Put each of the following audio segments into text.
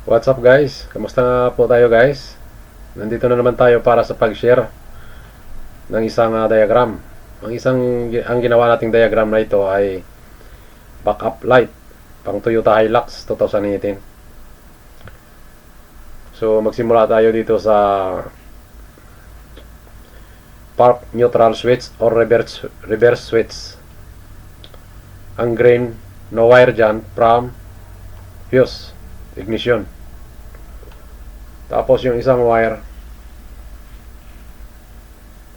What's up guys? Kamusta nga po tayo guys? Nandito na naman tayo para sa pag-share ng isang diagram. Ang ginawa nating diagram na ito ay backup light pang Toyota Hilux 2018. So magsimula tayo dito sa park neutral switch or reverse switch. Ang green, no wire dyan from fuse ignition. Tapos yung isang wire,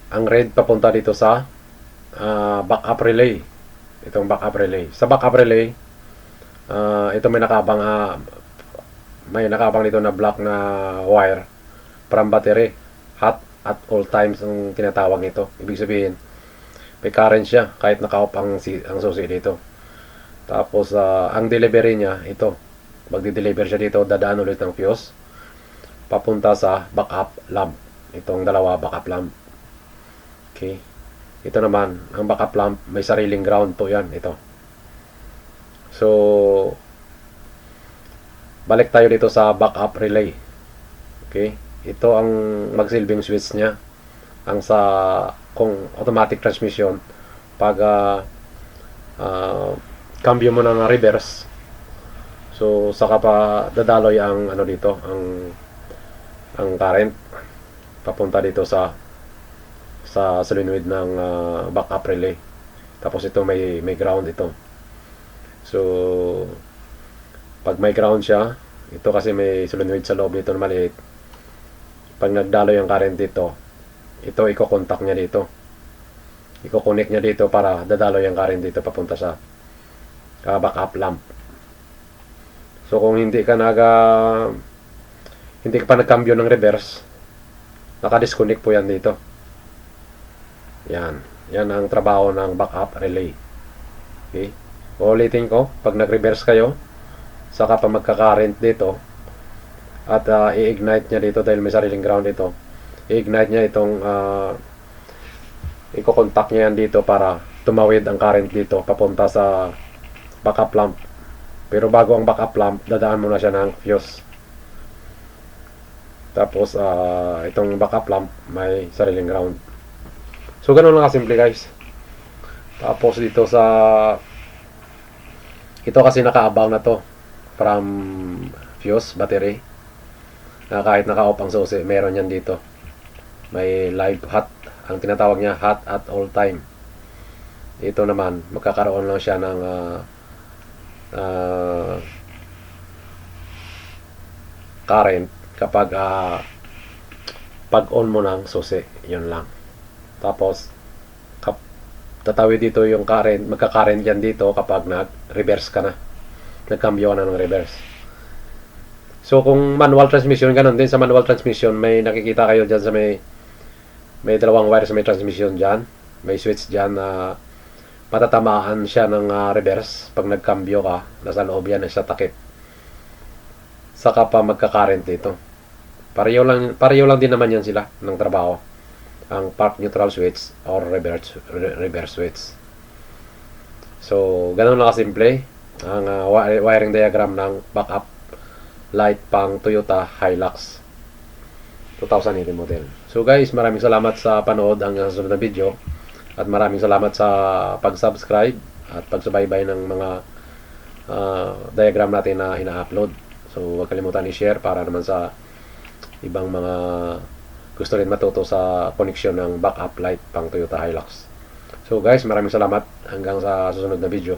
ang red papunta dito sa backup relay. Itong backup relay. Sa backup relay, ito may nakabang dito na black na wire from battery. Hot at all times ang tinatawag nito. Ibig sabihin, may current siya kahit naka-off ang susi dito. Tapos ang delivery niya, ito. Magdi-deliver siya dito, dadaan ulit ng fuse papunta sa backup lamp. Itong dalawa backup lamp. Okay. Ito naman, ang backup lamp, may sariling ground po yan. Ito. So, balik tayo dito sa backup relay. Okay. Ito ang magsilbing switch niya. Ang sa kung automatic transmission, pag cambio mo ng reverse, so saka pa dadaloy ang dito, ang current papunta dito sa solenoid ng backup relay. Tapos ito may ground ito. So pag may ground siya, ito kasi may solenoid sa loob nito na maliit. Pag nagdaloy ang current dito, ito iko-contact niya dito. Iko-connect niya dito para dadaloy ang current dito papunta sa backup lamp. So kung hindi ka pa nagkambyo ng reverse, naka-disconnect po yan dito. Yan ang trabaho ng backup relay. Okay. Ulitin ko, pag nag-reverse kayo, saka pa magka-current dito at i-ignite niya dito dahil may sariling ground dito. I-ignite niya itong i-contact niya yan dito para tumawid ang current dito papunta sa backup lamp. Pero bago ang backup lamp, dadaan muna siya ng fuse. Tapos itong backup lamp may sariling ground. So ganun lang kasimple guys. Tapos dito sa ito kasi naka-abang na to from fuse battery. Na kahit naka-off ang susi, meron yan dito. May live hot, ang tinatawag niya hot at all time. Ito naman magkakaroon lang siya ng current kapag pag on mo ng susi, yun lang. Tapos tatawid dito yung current, magka-current yan dito kapag nag-reverse ka na, nagkambyo ka na ng reverse. So kung manual transmission, ganun din sa manual transmission, may nakikita kayo dyan sa may dalawang wire sa may transmission dyan, may switch dyan na matatamaan siya ng reverse pag nagkambyo ka, nasa loob yan sa takip. Saka pa magka-current dito. Pareho lang din naman yan sila ng trabaho. Ang park neutral switch or reverse switch. So, ganun lang kasimple ang wiring diagram ng backup light pang Toyota Hilux 2018 model. So guys, maraming salamat sa panood hanggang sa sunod na video. At maraming salamat sa pag-subscribe at pagsubaybay ng mga diagram natin na ina-upload. So huwag kalimutan i-share para naman sa ibang mga gusto rin matuto sa connection ng backup light pang Toyota Hilux. So guys, maraming salamat hanggang sa susunod na video.